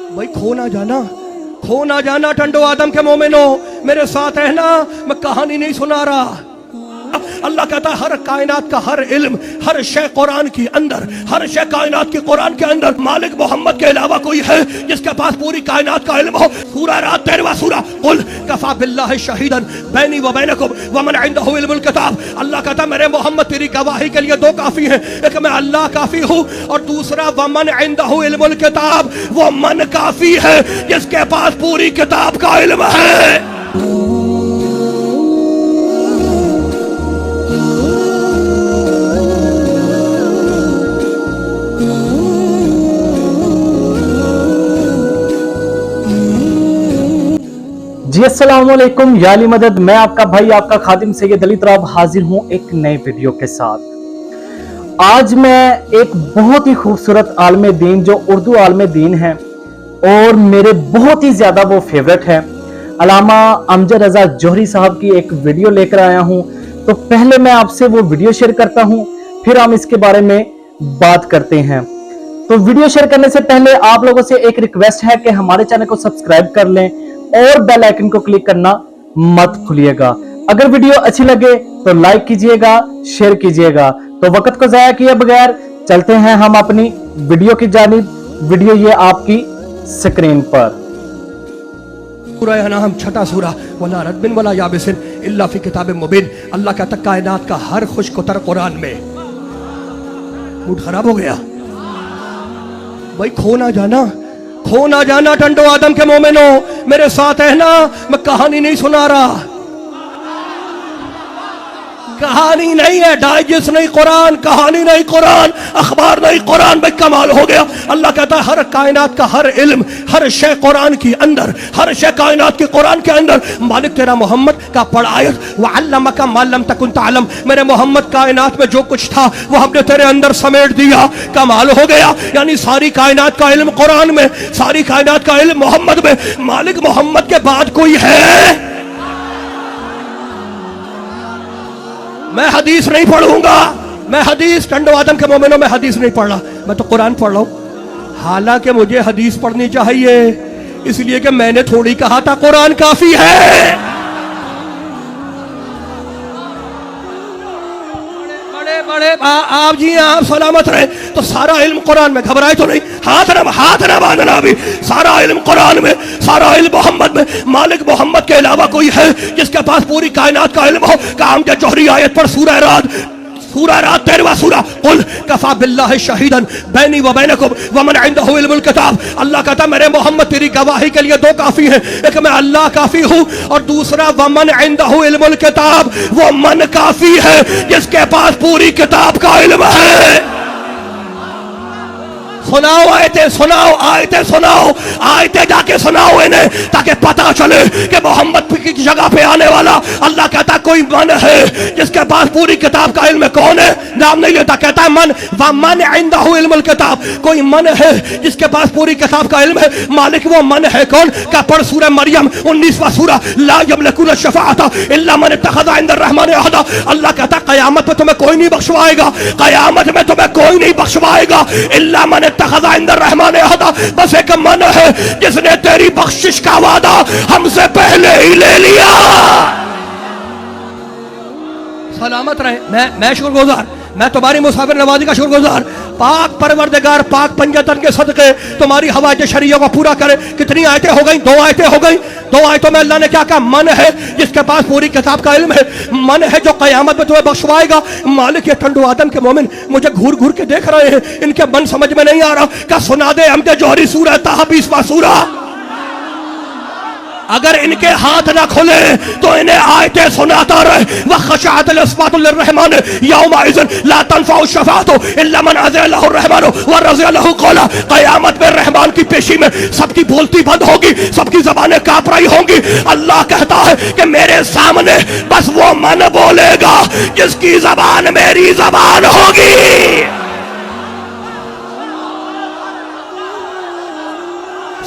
भाई खो ना जाना टंडो आदम के मोमिनो, मेरे साथ रहना, मैं कहानी नहीं सुना रहा। अल्लाह कहता है हर कायनात का हर इल्म, हर शय कुरान के अंदर, हर शय कायनात के कुरान के अंदर। मालिक मोहम्मद के अलावा कोई है जिसके पास पूरी कायनात का इल्म हो? सूरह रात 13वां सूरा, कुल कफा बिल्लाहि शहीदन बैनी व बैनकुम व मन इंदहु इल्मुल किताब। अल्लाह कहता है मेरे मोहम्मद तेरी गवाही के लिए दो काफी हैं, एक मैं अल्लाह काफी हूँ और दूसरा व मन इंदहु इल्मुल किताब, वो मन काफी है जिसके पास पूरी किताब का इल्म है। जी अस्सलाम वालेकुम, या अली मदद। मैं आपका भाई, आपका खादिम सैयद अली तराब हाजिर हूं एक नए वीडियो के साथ। आज मैं एक बहुत ही खूबसूरत आलम दीन, जो उर्दू आलम दीन है और मेरे बहुत ही ज्यादा वो फेवरेट है, अल्लामा अमजद रजा जोहरी साहब की एक वीडियो लेकर आया हूं। तो पहले मैं आपसे वो वीडियो शेयर करता हूं, फिर हम इसके बारे में बात करते हैं। तो वीडियो शेयर करने से पहले आप लोगों से एक रिक्वेस्ट है कि हमारे चैनल को सब्सक्राइब कर लें और बेल आइकन को क्लिक करना मत भूलिएगा। अगर वीडियो अच्छी लगे तो लाइक कीजिएगा, शेयर कीजिएगा। तो वक्त को जाया किए बगैर चलते हैं हम अपनी वीडियो की जानिब। वीडियो ये आपकी स्क्रीन पर। सूरह अनाम छठा सूरा, वला रद्बिन वला याबिसिन इल्ला फी किताबिन मुबीन। अल्लाह कहता है कायनात का हर खुशकोतर कुरान में। मूड खराब हो गया भाई, खो ना जाना टंडो आदम के मोमिनो, मेरे साथ रहना, मैं कहानी नहीं सुना रहा। कहानी नहीं है, डाइजेस्ट नहीं कुरान, कहानी नहीं कुरान, अखबार नहीं कुरान। भाई कमाल हो गया। अल्लाह कहता है हर कायनात का हर इल्म, हर शय कुरान के अंदर, हर शय कायनात के कुरान के अंदर। मालिक तेरा मोहम्मद का पढ़ायत व अल्लमका मा लम तकुन तअलम, मेरे मोहम्मद कायनात में जो कुछ था वो हमने तेरे अंदर समेट दिया। कमाल हो गया। यानी सारी कायनात का इल्म कुरान में, सारी कायनात का इल्म मोहम्मद में। मालिक मोहम्मद के बाद कोई है? मैं हदीस नहीं पढ़ूंगा, मैं हदीस टंडो आदम के मोमिनों में हदीस नहीं पढ़ रहा, मैं तो कुरान पढ़ रहा हूं। हालांकि मुझे हदीस पढ़नी चाहिए, इसलिए कि मैंने थोड़ी कहा था कुरान काफी है। बड़े आप जी आप सलामत रहे। तो सारा इल्म कुरान में, घबराए तो नहीं, हाथ ना बांधना भी। सारा इल्म कुरान में, सारा इल्म मोहम्मद में। मालिक मोहम्मद के अलावा कोई है जिसके पास पूरी कायनात का इल्म हो? काम के जोहरी आयत पर सूरह रात 13वां सूरा, कुल कफा बिल्लाहि शहीदन बैनी व बैनकुम व मन इंदहु इल्मुल किताब। अल्लाह कहता है मेरे मोहम्मद तेरी गवाही के लिए दो काफी हैं, एक मैं अल्लाह काफी हूं और दूसरा व मन इंदहु इल्मुल किताब, वो मन काफी है जिसके पास पूरी किताब का इल्म है। सुनाओ आयतें, सुनाओ आयतें, सुनाओ आयतें, जाके सुनाओ इन्हें, ताकि पता चले कि मोहम्मद की जगह पे आने वाला। अल्लाह कहता कोई मन है जिसके पास पूरी किताब का इल्म है। कौन है? नाम नहीं लेता, कहता है मन व मन इंदहु इल्मुल किताब। कोई मन है जिसके पास पूरी किताब का इल्म है। मालिक वो मन है कौन? का पढ़ सूरह मरियम 19वां सूरा, ला यमलिकुन शफाअता इल्ला मन इत्तखज़ इंद अर्रहमान अहदा। अल्लाह कहता कयामत में तुम्हें कोई नहीं बख्शवाएगा, कयामत में तुम्हें कोई नहीं बख्शवाएगा इल्ला मन रहमान अहदा। बस एक मन है जिसने तेरी बख्शिश का वादा हमसे पहले ही ले लिया। सलामत रहे। मैं शुक्रगुजार, मैं तुम्हारी मुसाफिर नवाजी का शुक्रगुजार। पाक परवरदिगार पाक पंजतन के सदके तुम्हारी हवाइज शरीया को पूरा करे। कितनी आयतें हो गई? 2 आयतें हो गई। 2 आयतों में अल्लाह ने क्या कहा? मन है जिसके पास पूरी किताब का इल्म है, मन है जो कयामत में तुम्हें बख्शवाएगा। मालिक ये टंडो आदम के मोमिन मुझे घूर घूर के देख रहे हैं, इनके मन समझ में नहीं आ रहा। क्या सुना दे हमके जोहरी सूरह ताहा 20वां सूरा। अगर इनके हाथ ना खुले तो इन्हें आयतें सुनाता रहे। वखशाअतिल अस्वातु लिर्रहमान यौमइज़िन ला तनफ़उ शफ़ाअतु इल्ला मन अज़िन लहु रहमान व रज़िया लहु क़ौला। क़यामत में रहमान की पेशी में सबकी बोलती बंद होगी, सबकी ज़बानें काँप रही होंगी। अल्लाह कहता है कि मेरे सामने बस वो मन बोलेगा जिसकी ज़बान मेरी ज़बान होगी।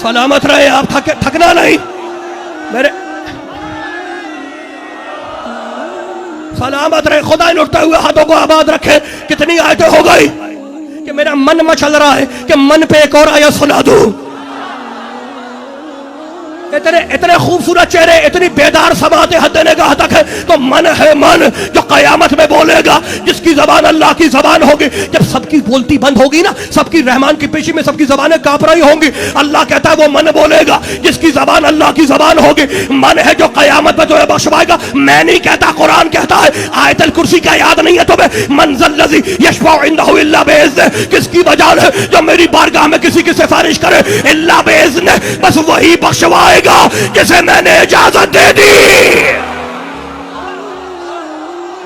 सलामत रहे आप, थकना नहीं मेरे। सलामत रहे, खुदा इन उठते हुए हाथों को आबाद रखे। कितनी आयतें हो गई कि मेरा मन मचल रहा है कि मन पे एक और आयत सुना दूं। इतने खूबसूरत चेहरे, इतनी बेदार समाते हद निगाह तक है, तो मन है मन जो कयामत में बोलेगा, जिसकी जबान अल्लाह की जबान होगी। जब सबकी बोलती बंद होगी ना, सबकी रहमान की पेशी में सबकी जबानें कांप रही होंगी, अल्लाह कहता है वो मन बोलेगा जिसकी जबान अल्लाह की जबान होगी। मन है जो कयामत में तुम्हें बख्शवाएगा। मैं नहीं कहता, कुरान कहता है। आयतल कुर्सी का याद नहीं है तुम्हें? मंज़ल लज़ी यशफ़अउ इंदहु इल्ला बिइज़्निह, किसकी वजह है जो मेरी बारगाह में किसी की सिफारिश करे? इल्ला बिइज़्निह, बस वही बख्शवाएगा जिसे मैंने इजाजत दे दी।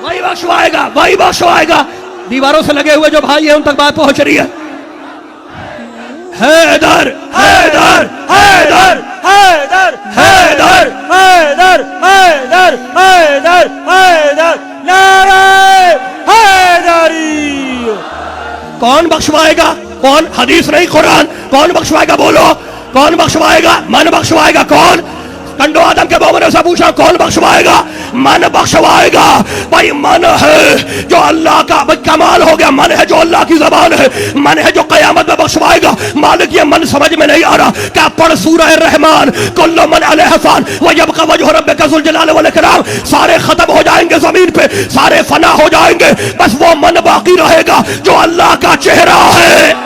वही बख्शवाएगा, वही बख्शवाएगा। दीवारों से लगे हुए जो भाई हैं उन तक बात पहुंच रही है। हैदर हैदर हैदर हैदर हैदर हैदर हैदर हैदर हैदर नारे हैदरी। कौन बख्शवाएगा? कौन? हदीस नहीं, कुरान। कौन बख्शवाएगा? बोलो, कौन बख्शवाएगा? मन बख्शवाएगा। कौन? कंडो आदम के मोमिनों से पूछा कौन बख्शवाएगा? मन बख्शवाएगा। भाई मन है जो अल्लाह का, भाई कमाल हो गया। मन है जो अल्लाह की जबान है, मन है जो कयामत में बख्शवाएगा। मालिक ये मन समझ में नहीं आ रहा। क्या पढ़ सूरह रहमान, कुल्लु मन अलैहा फान व यबका वजहु रब्बिका ज़ुल जलाल वल इकराम। सारे खत्म हो जाएंगे जमीन पे, सारे फना हो जाएंगे, बस वो मन बाकी रहेगा जो अल्लाह का चेहरा है।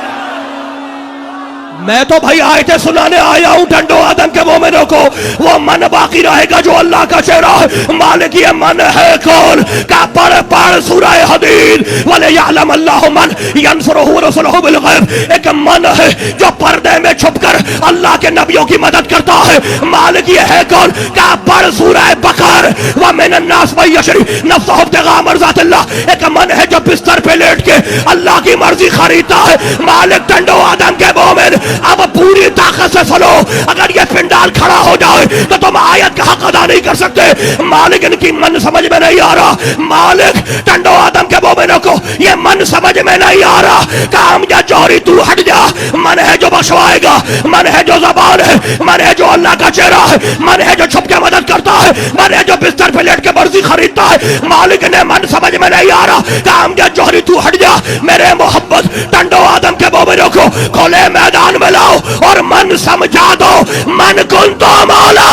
मैं तो भाई आयतें सुनाने आया हूं टंडो आदम के मोमिनों को। वो मन बाकी रहेगा जो अल्लाह का चेहरा है। मालिक ये मन है कौन? का पढ़ पढ़ सूरह हदीद वले यअलम अल्लाहु मन यंसुरुहु व रसूलुहु बिल गैब। एक मन है जो पर्दे में छुपकर अल्लाह के नबियों की मदद करता है। मालिक ये है कौन? का पढ़ सूरह बकर व मिनन नास मन यशरी नफ्सहु इब्तिगा मर्ज़ातिल्लाह। एक मन है जो बिस्तर पे लेट के अल्लाह की मर्जी खरीदता है। मालिक टंडो आदम के मोमिन अब पूरी ताकत से सुनो। अगर ये पिंडाल खड़ा हो जाए तो तुम आयत का हक अदा नहीं कर सकते। मालिक इनकी मन समझ में नहीं आ रहा। मालिक टंडो आदम के मोमिनों को ये मन समझ में नहीं आ रहा। काम या जौहरी तू हट जा। मन है जो बख्शवाएगा, मन है जो जबान है, मन है जो अल्लाह का चेहरा है, मन है जो छुप के मदद करता है, मन है जो बिस्तर पे लेट के मर्जी खरीदता है। मालिक ने मन समझ में नहीं आ रहा। काम या जौहरी तू हट जा। मेरे मोहब्बत टंडो आदम के मोमिनों को खुले मैदान में लाओ और मन समझा दो। मन कुन तो मौला।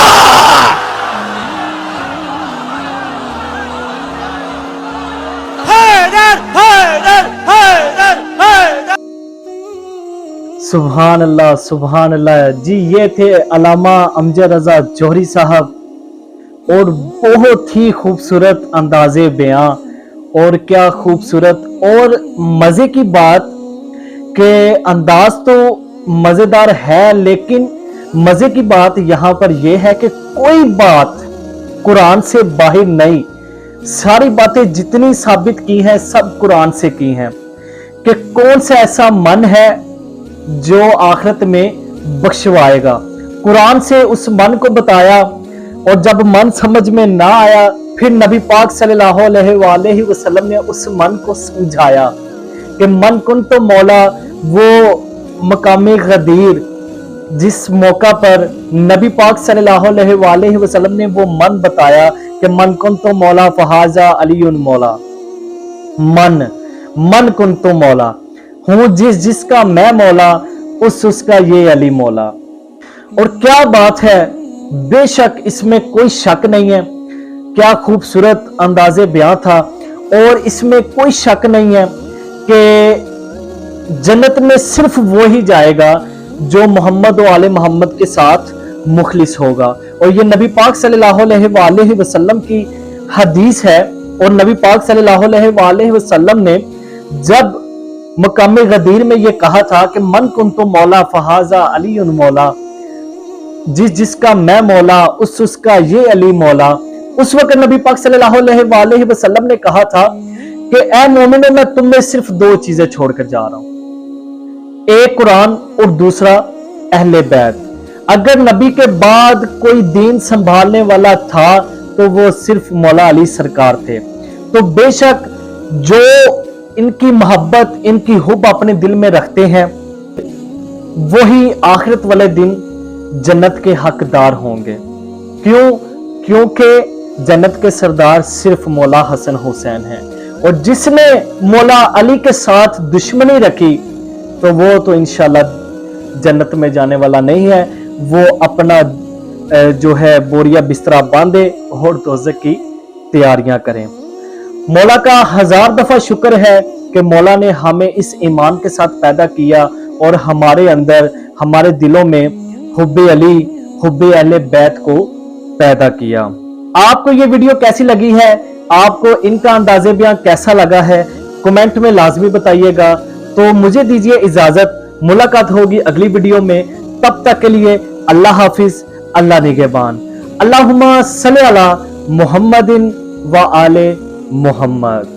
हैदर हैदर हैदर हैदर। सुभान अल्लाह, सुभान अल्लाह। जी ये थे अल्लामा अमजद रजा जौहरी साहब, और बहुत ही खूबसूरत अंदाज़े बयां, और क्या खूबसूरत और मज़े की बात के अंदाज तो मज़ेदार है, लेकिन मज़े की बात यहाँ पर यह है कि कोई बात कुरान से बाहर नहीं। सारी बातें जितनी साबित की हैं सब कुरान से की हैं कि कौन सा ऐसा मन है जो आखिरत में बख्शवाएगा। कुरान से उस मन को बताया, और जब मन समझ में ना आया फिर नबी पाक सल्लल्लाहु अलैहि वसल्लम ने उस मन को समझाया कि मन कुन तो मौला, वो मकामे गदीर जिस मौका पर नबी पाक सल्लल्लाहु अलैहि वसल्लम ने वो मन बताया कि मन कुन तो मौला फहाजा अलीउन मौला। मन मन कुन तो मौला हूँ जिसका मैं मौला, उसका ये अली मौला। और क्या बात है, बेशक इसमें कोई शक नहीं है। क्या खूबसूरत अंदाजे बयां था, और इसमें कोई शक नहीं है कि जन्नत में सिर्फ वो ही जाएगा जो मोहम्मद और आले मोहम्मद के साथ मुखलिस होगा। और ये नबी पाक सल्लल्लाहु अलैहि वसल्लम की हदीस है। और नबी पाक सल्लल्लाहु अलैहि वसल्लम ने जब मकामे गदीर में ये कहा था कि मन कुन्तु मौला फहाजा अली मौला, जिसका मैं मौला उसका ये अली मौला। उस वक्त नबी पाक सल्लल्लाहु अलैहि वसल्लम ने कहा था कि ऐ मोमिनो, मैं तुम्हें सिर्फ दो चीजें छोड़कर जा रहा हूं, एक कुरान और दूसरा अहले बैत। अगर नबी के बाद कोई दीन संभालने वाला था तो वो सिर्फ मौला अली सरकार थे। तो बेशक जो इनकी मोहब्बत, इनकी हुब अपने दिल में रखते हैं, वही आखिरत वाले दिन जन्नत के हकदार होंगे। क्यों? क्योंकि जन्नत के सरदार सिर्फ मौला हसन हुसैन हैं। और जिसने मौला अली के साथ दुश्मनी रखी तो वो तो इंशाल्लाह जन्नत में जाने वाला नहीं है। वो अपना जो है बोरिया बिस्तरा बांधे और दोज़ख की तैयारियां करें। मौला का हजार दफा शुक्र है कि मौला ने हमें इस ईमान के साथ पैदा किया और हमारे अंदर, हमारे दिलों में हुब्बे अली, हुब्बे अहले बैत को पैदा किया। आपको ये वीडियो कैसी लगी है, आपको इनका अंदाज़े बयां कैसा लगा है, कमेंट में लाजमी बताइएगा। तो मुझे दीजिए इजाजत, मुलाकात होगी अगली वीडियो में। तब तक के लिए अल्लाह हाफिज, अल्लाह निगहबान। अल्लाहुम्मा सल्ली अला मुहम्मदिन व आले मुहम्मद।